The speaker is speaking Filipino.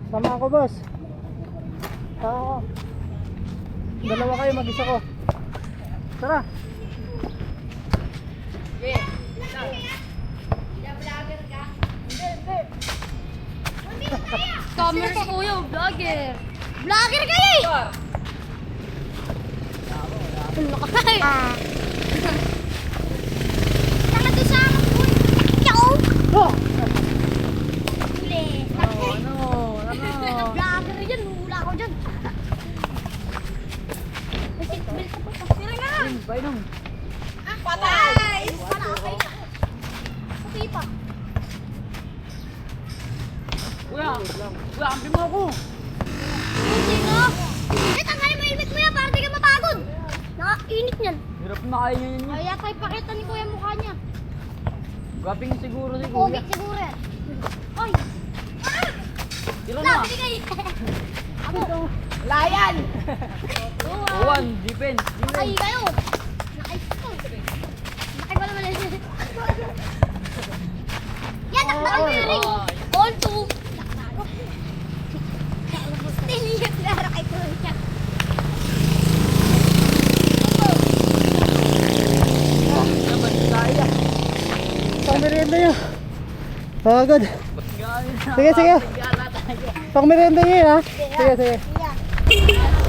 Sama ako, boss. Ako. Dalawa kayo, mag-isa ko. Tara. Yeah. Camera ko yung vlogger. Vlogger kayo eh! Ano ka kayo? Saka doon sa akin po. Yaw! Oh! Huli. Vlogger yan. Hula ko dyan. May seatbelt pa pa. Sira nga! Painom. Patay! Patay! Patay pa. Kuya, ampi mo ako. Hindi ko. Eh, tanggalin mo helmet mo yan para di ka mapagod. Nakainit niyan. Hirap na kayo yun. Kaya tayo pakita ni Kuya mukha niya. Gaping siguro si Kuya. Pogi siguro yan. Ay! Ilan Na, na? binigay! Ako! Layan! Tuwan! Uwan, defense. Nakay kayo! Nakay ko! Nakay ko naman yun. Yan! Taktakan mo yung ring! All two! Tiniyot na kay Kuya. Naman tayo. Pang merienda nyo. Pagod. Sige, sige. Pang merienda nyo ha. Sige, sige. Yeah.